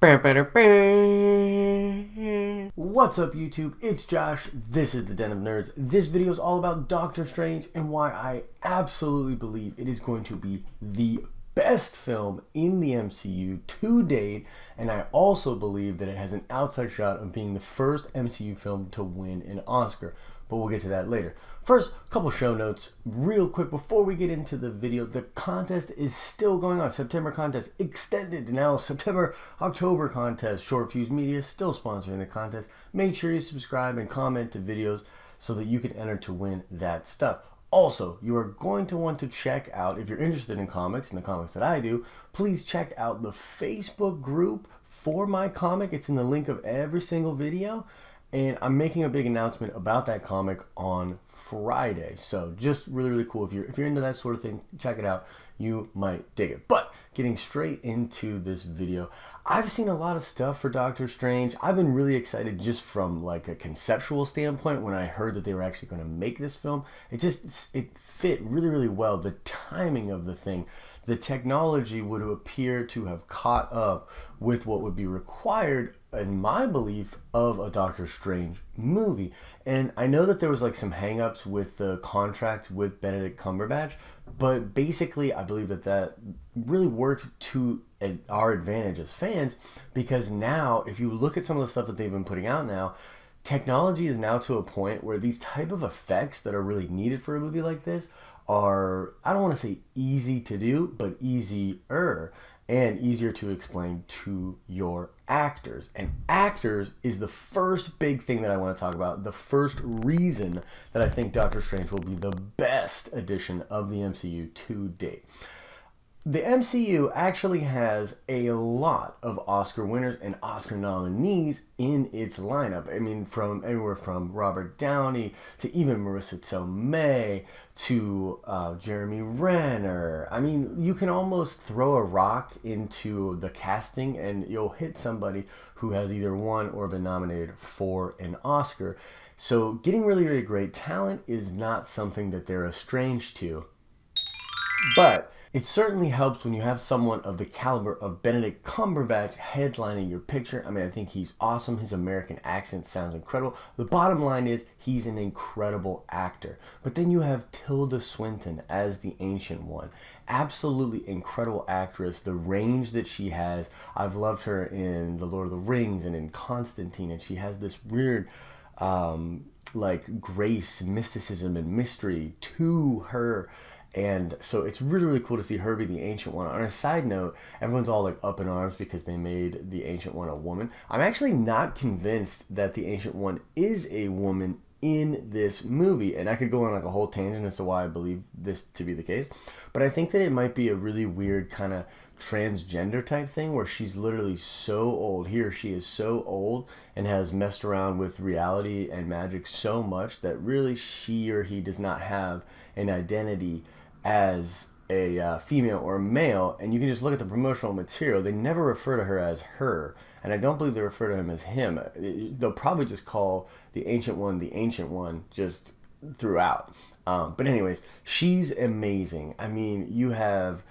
What's up YouTube? It's Josh. This is the Den of Nerds. This video is all about Doctor Strange and why I absolutely believe it is going to be the best film in the MCU to date, and I also believe that it has an outside shot of being the first MCU film to win an Oscar, but we'll get to that later. First, a couple show notes real quick before we get into the video. The contest is still going on. September contest extended. Now October contest. Short Fuse Media still sponsoring the contest. Make sure you subscribe and comment to videos so that you can enter to win that stuff. Also, you are going to want to check out, if you're interested in comics and the comics that I do, please check out the Facebook group for my comic. It's in the link of every single video. And I'm making a big announcement about that comic on Friday. So just really cool. If you're into that sort of thing, check it out. You might dig it. But getting straight into this video, I've seen a lot of stuff for Doctor Strange. I've been really excited just from like a conceptual standpoint when I heard that they were actually going to make this film. It fit really well. The timing of the thing, the technology would appear to have caught up with what would be required, in my belief, of a Doctor Strange movie. And I know that there was like some hang-ups with the contract with Benedict Cumberbatch, but basically I believe that really worked to our advantage as fans, because now if you look at some of the stuff that they've been putting out now, technology is now to a point where these type of effects that are really needed for a movie like this are, I don't want to say easy to do, but easier and easier to explain to your actors. And actors is the first big thing that I want to talk about. The first reason that I think Doctor Strange will be the best addition of the MCU to date. The MCU actually has a lot of Oscar winners and Oscar nominees in its lineup. I mean, from everywhere from Robert Downey to even Marissa Tomei to Jeremy Renner. I mean, you can almost throw a rock into the casting and you'll hit somebody who has either won or been nominated for an Oscar. So getting really great talent is not something that they're estranged to. But it certainly helps when you have someone of the caliber of Benedict Cumberbatch headlining your picture. I mean, I think he's awesome. His American accent sounds incredible. The bottom line is he's an incredible actor. But then you have Tilda Swinton as the Ancient One. Absolutely incredible actress. The range that she has. I've loved her in The Lord of the Rings and in Constantine. And she has this weird like grace, mysticism, and mystery to her. And so it's really cool to see her be the Ancient One. On a side note, everyone's all like up in arms because they made the Ancient One a woman. I'm actually not convinced that the Ancient One is a woman in this movie. And I could go on like a whole tangent as to why I believe this to be the case. But I think that it might be a really weird kind of transgender type thing where she's literally so old. He or she is so old and has messed around with reality and magic so much that really she or he does not have an identity as a female or male. And you can just look at the promotional material. They never refer to her as her, and I don't believe they refer to him as him. They'll probably just call the Ancient One just throughout. But anyways, she's amazing. I mean, you have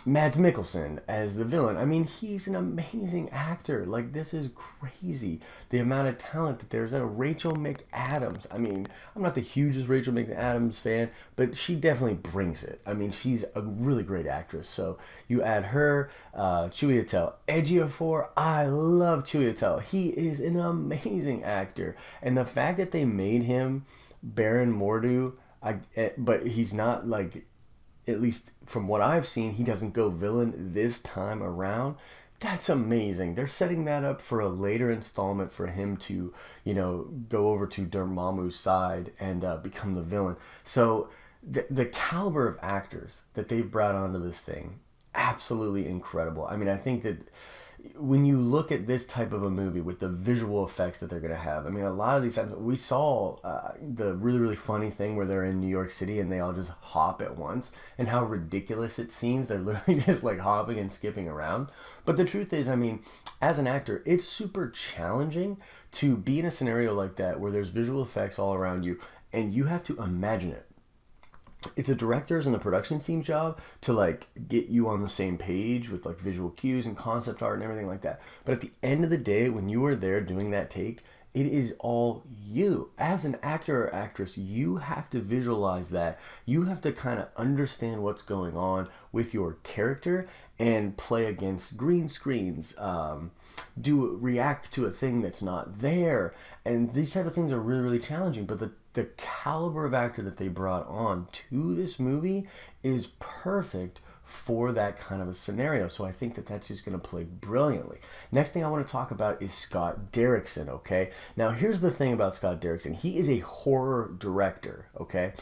Mads Mikkelsen as the villain. I mean, he's an amazing actor. Like, this is crazy, the amount of talent that there's. Rachel McAdams. I mean, I'm not the hugest Rachel McAdams fan, but she definitely brings it. I mean, she's a really great actress. So you add her, Chiwetel Ejiofor. I love Chiwetel. He is an amazing actor. And the fact that they made him Baron Mordo, but he's not like, at least from what I've seen, he doesn't go villain this time around. That's amazing. They're setting that up for a later installment for him to, you know, go over to Dormammu's side and become the villain. So the caliber of actors that they've brought onto this thing, absolutely incredible. I mean, I think that when you look at this type of a movie with the visual effects that they're going to have, I mean, a lot of these times we saw the really funny thing where they're in New York City and they all just hop at once, and how ridiculous it seems. They're literally just like hopping and skipping around. But the truth is, I mean, as an actor, it's super challenging to be in a scenario like that where there's visual effects all around you and you have to imagine it. it's a director's and the production team's job to like get you on the same page with like visual cues and concept art and everything like that. But at the end of the day, when you are there doing that take, it is all you. As an actor or actress, you have to visualize that. You have to kind of understand what's going on with your character and play against green screens, react to a thing that's not there. And these type of things are really, really challenging. But the caliber of actor that they brought on to this movie is perfect for that kind of a scenario. So I think that that's just going to play brilliantly. Next thing I want to talk about is Scott Derrickson, okay? Now, here's the thing about Scott Derrickson. He is a horror director, okay?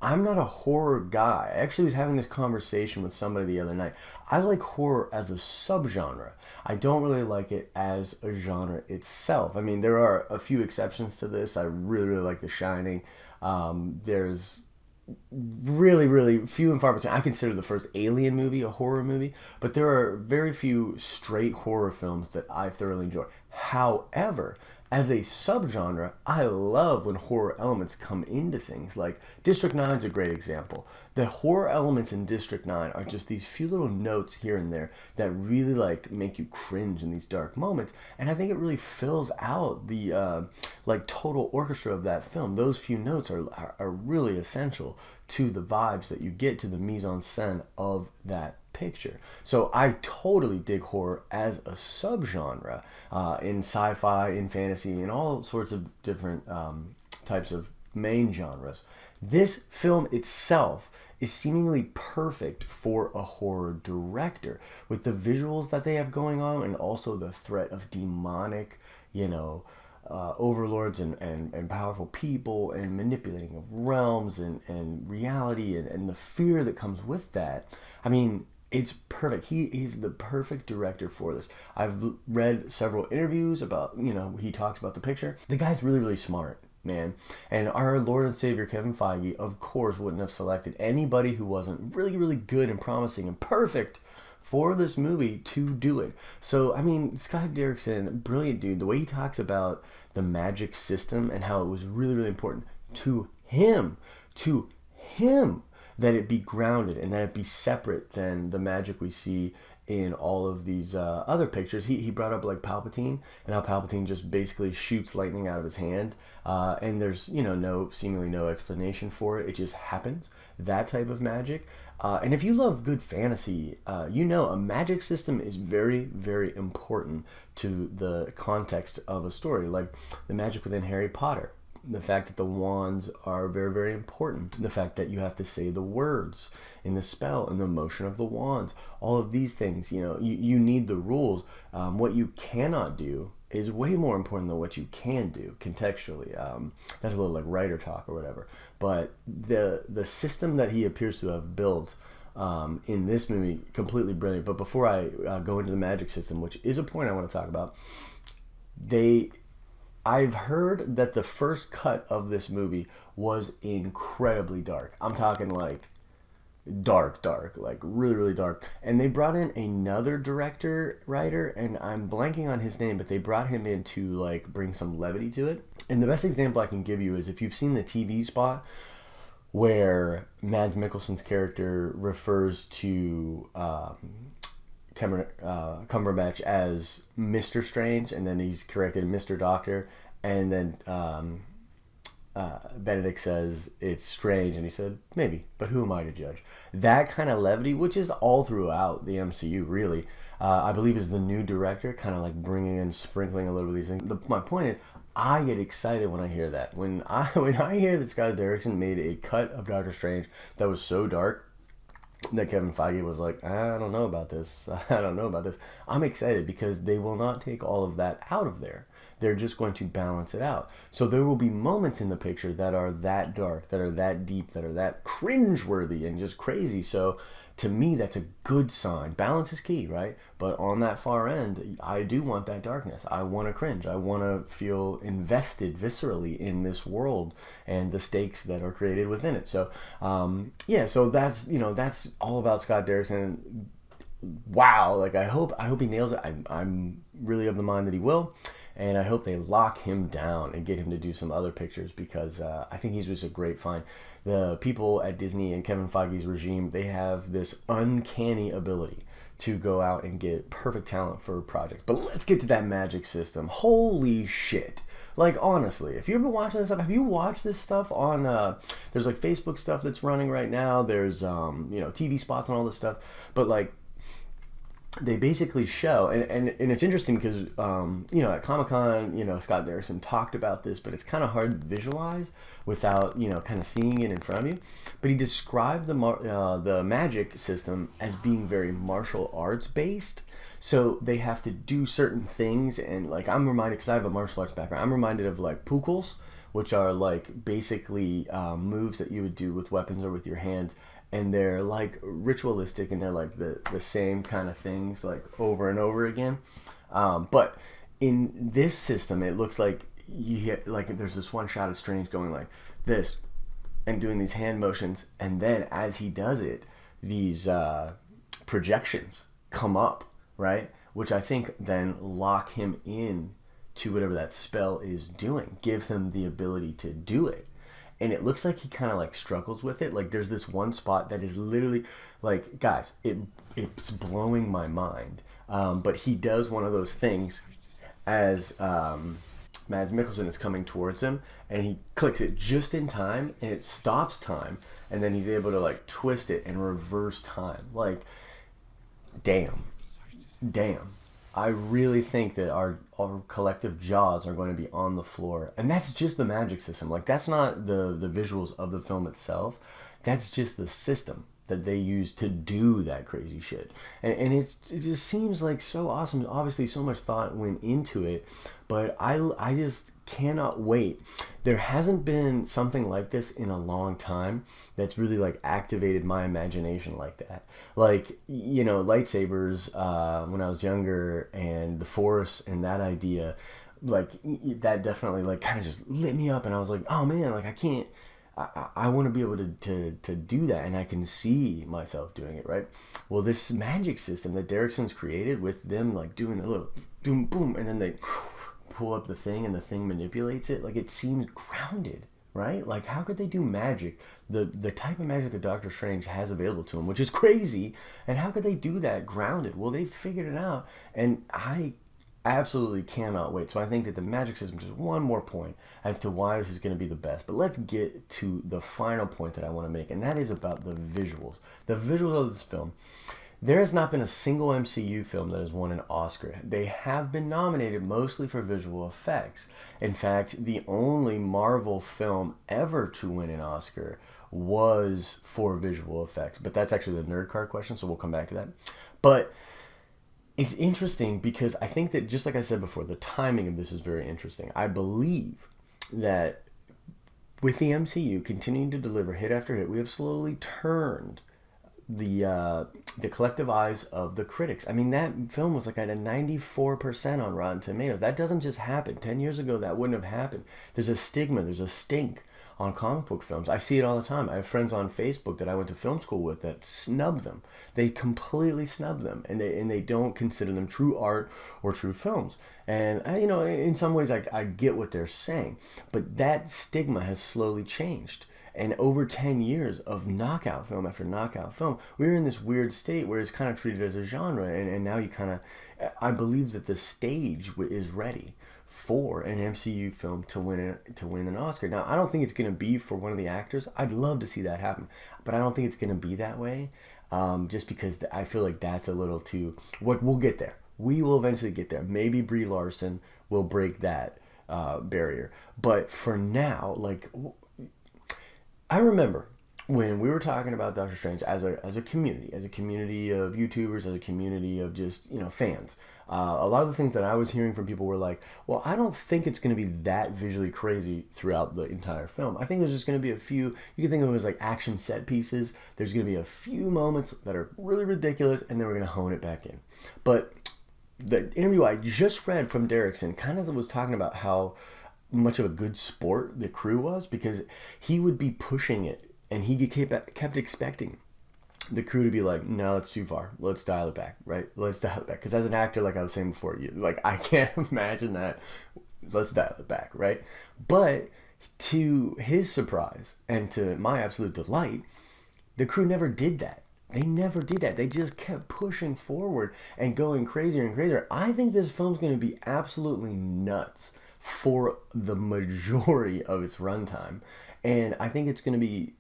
I'm not a horror guy. I actually was having this conversation with somebody the other night. I like horror as a subgenre. I don't really like it as a genre itself. I mean, there are a few exceptions to this. I really, really like The Shining. There's really, really few and far between. I consider the first Alien movie a horror movie, but there are very few straight horror films that I thoroughly enjoy. However, as a subgenre, I love when horror elements come into things. Like District 9 is a great example. The horror elements in District 9 are just these few little notes here and there that really like make you cringe in these dark moments. And I think it really fills out the like total orchestra of that film. Those few notes are really essential to the vibes that you get, to the mise-en-scène of that picture. So I totally dig horror as a subgenre in sci-fi, in fantasy, in all sorts of different types of main genres. This film itself is seemingly perfect for a horror director with the visuals that they have going on, and also the threat of demonic, overlords and powerful people, and manipulating of realms and reality, and the fear that comes with that. I mean, it's perfect. He's the perfect director for this. I've read several interviews about, he talks about the picture. The guy's really, really smart, man. And our Lord and Savior Kevin Feige, of course, wouldn't have selected anybody who wasn't really, really good and promising and perfect for this movie to do it. So, I mean, Scott Derrickson, brilliant dude. The way he talks about the magic system and how it was really, really important to him, that it be grounded and that it be separate than the magic we see in all of these other pictures. He brought up like Palpatine, and how Palpatine just basically shoots lightning out of his hand, and there's seemingly no explanation for it. It just happens. That type of magic. And if you love good fantasy, a magic system is very, very important to the context of a story. Like the magic within Harry Potter. The fact that the wands are very, very important. The fact that you have to say the words in the spell and the motion of the wands. All of these things, you need the rules. What you cannot do is way more important than what you can do contextually. That's a little like writer talk or whatever. But the system that he appears to have built in this movie, completely brilliant. But before I go into the magic system, which is a point I want to talk about, I've heard that the first cut of this movie was incredibly dark. I'm talking like dark, like really, really dark. And they brought in another writer, and I'm blanking on his name, but they brought him in to like bring some levity to it. And the best example I can give you is if you've seen the TV spot where Mads Mikkelsen's character refers to Cumberbatch as Mr. Strange, and then he's corrected Mr. Doctor, and then Benedict says it's strange, and he said maybe, but who am I to judge? That kind of levity, which is all throughout the MCU, really, I believe is the new director kind of like bringing in, sprinkling a little of these things. My point is, I get excited when I hear that. When I hear that Scott Derrickson made a cut of Doctor Strange that was so dark that Kevin Feige was like, I don't know about this. I'm excited because they will not take all of that out of there. They're just going to balance it out. So there will be moments in the picture that are that dark, that are that deep, that are that cringeworthy and just crazy. So to me, that's a good sign. Balance is key, right? But on that far end, I do want that darkness. I want to cringe. I want to feel invested viscerally in this world and the stakes that are created within it. So, so that's all about Scott Derrickson. wow, like I hope he nails it. I'm really of the mind that he will, and I hope they lock him down and get him to do some other pictures, because I think he's just a great find. The people at Disney and Kevin Feige's regime, they have this uncanny ability to go out and get perfect talent for projects. But let's get to that magic system. Holy shit. Like, honestly, if you've been watching this stuff, have you watched this stuff on, there's like Facebook stuff that's running right now. There's, TV spots and all this stuff. But like, they basically show, and it's interesting because, at Comic-Con, Scott Derrickson talked about this, but it's kind of hard to visualize without, kind of seeing it in front of you. But he described the magic system as being very martial arts based. So they have to do certain things, and like, I'm reminded, because I have a martial arts background, I'm reminded of like pukuls, which are like basically moves that you would do with weapons or with your hands. And they're like ritualistic, and they're like the same kind of things like over and over again. But in this system, it looks like you hit, like there's this one shot of Strange going like this and doing these hand motions, and then as he does it, these projections come up, right? Which I think then lock him in to whatever that spell is doing, give him the ability to do it. And it looks like he kind of like struggles with it. Like there's this one spot that is literally like, guys, it's blowing my mind. But he does one of those things as Mads Mikkelsen is coming towards him, and he clicks it just in time, and it stops time, and then he's able to like twist it and reverse time. Like, damn. I really think that our collective jaws are going to be on the floor. And that's just the magic system. Like, that's not the visuals of the film itself. That's just the system that they use to do that crazy shit. And it just seems like so awesome. Obviously, so much thought went into it. But I just cannot wait. There hasn't been something like this in a long time that's really like activated my imagination like that. Like, lightsabers when I was younger, and the Force and that idea, like that definitely like kind of just lit me up, and I was like, oh man, like I want to be able to do that, and I can see myself doing it, right? Well, this magic system that Derrickson's created with them like doing the little boom boom, and then they pull up the thing and the thing manipulates it, like it seems grounded, right? Like, how could they do magic, the type of magic that Doctor Strange has available to him, which is crazy, and how could they do that grounded? Well, they figured it out, and I absolutely cannot wait. So I think that the magic system is just one more point as to why this is going to be the best. But let's get to the final point that I want to make, and that is about the visuals. The visuals of this film. There has not been a single MCU film that has won an Oscar. They have been nominated mostly for visual effects. In fact, the only Marvel film ever to win an Oscar was for visual effects. But that's actually the nerd card question, so we'll come back to that. But it's interesting because I think that, just like I said before, the timing of this is very interesting. I believe that with the MCU continuing to deliver hit after hit, we have slowly turned the collective eyes of the critics. I mean, that film was like at a 94% on Rotten Tomatoes. That doesn't just happen. 10 years ago, that wouldn't have happened. There's a stigma, there's a stink on comic book films. I see it all the time. I have friends on Facebook that I went to film school with that snub them. They completely snub them, and they don't consider them true art or true films. And in some ways, I get what they're saying, but that stigma has slowly changed. And over 10 years of knockout film after knockout film, we're in this weird state where it's kind of treated as a genre. And now I believe that the stage is ready for an MCU film to win an Oscar. Now, I don't think it's going to be for one of the actors. I'd love to see that happen, but I don't think it's going to be that way, just because I feel like that's a little too... We'll get there. We will eventually get there. Maybe Brie Larson will break that barrier. But for now, like... I remember when we were talking about Doctor Strange as a community of YouTubers, as a community of just, fans. A lot of the things that I was hearing from people were like, well, I don't think it's going to be that visually crazy throughout the entire film. I think there's just going to be a few, you can think of it as like action set pieces. There's going to be a few moments that are really ridiculous, and then we're going to hone it back in. But the interview I just read from Derrickson kind of was talking about how much of a good sport the crew was, because he would be pushing it, and he kept expecting the crew to be like, no, it's too far. Let's dial it back, right? Let's dial it back. Because as an actor, like I was saying before, I can't imagine that. Let's dial it back, right? But to his surprise and to my absolute delight, the crew never did that. They never did that. They just kept pushing forward and going crazier and crazier. I think this film's going to be absolutely nuts for the majority of its runtime. And I think it's going to be,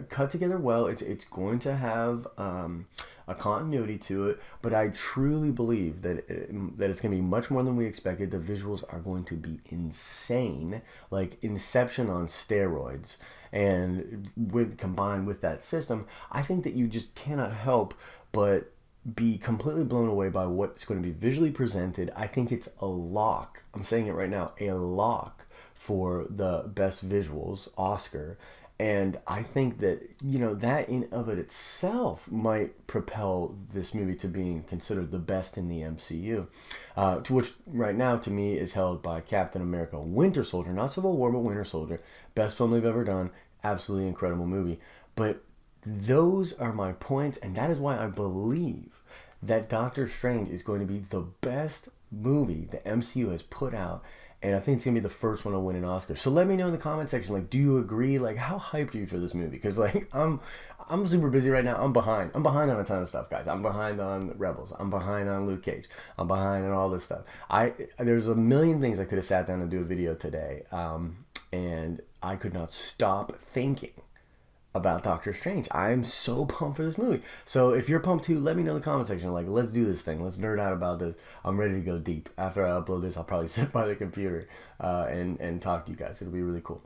cut together well. It's going to have a continuity to it, but I truly believe that it's going to be much more than we expected. The visuals are going to be insane, like Inception on steroids. And combined with that system, I think that you just cannot help but be completely blown away by what's going to be visually presented. I think it's a lock. I'm saying it right now, a lock for the best visuals Oscar. And I think that, that in of it itself might propel this movie to being considered the best in the MCU. To which right now, to me, is held by Captain America Winter Soldier. Not Civil War, but Winter Soldier. Best film they've ever done. Absolutely incredible movie. But those are my points, and that is why I believe that Doctor Strange is going to be the best movie the MCU has put out. And I think it's going to be the first one to win an Oscar. So let me know in the comment section, do you agree? How hyped are you for this movie? Because, I'm super busy right now. I'm behind. I'm behind on a ton of stuff, guys. I'm behind on Rebels. I'm behind on Luke Cage. I'm behind on all this stuff. There's a million things I could have sat down and do a video today. And I could not stop thinking about Doctor Strange. I'm so pumped for this movie. So if you're pumped too, let me know in the comment section. Let's do this thing. Let's nerd out about this. I'm ready to go deep. After I upload this, I'll probably sit by the computer and talk to you guys. It'll be really cool.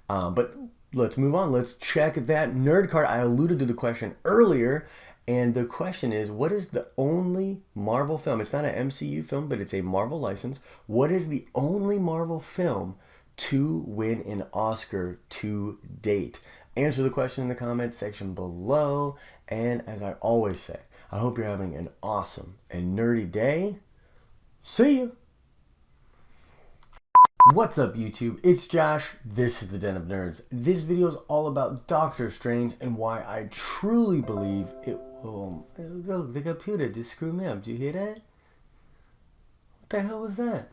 But let's move on. Let's check that nerd card. I alluded to the question earlier, and the question is, what is the only Marvel film? It's not an MCU film, but it's a Marvel license. What is the only Marvel film to win an Oscar to date? Answer the question in the comment section below. And as I always say, I hope you're having an awesome and nerdy day. See you. What's up, YouTube? It's Josh. This is the Den of Nerds. This video is all about Doctor Strange and why I truly believe it will... Look, the computer just screwed me up. Did you hear that? What the hell was that?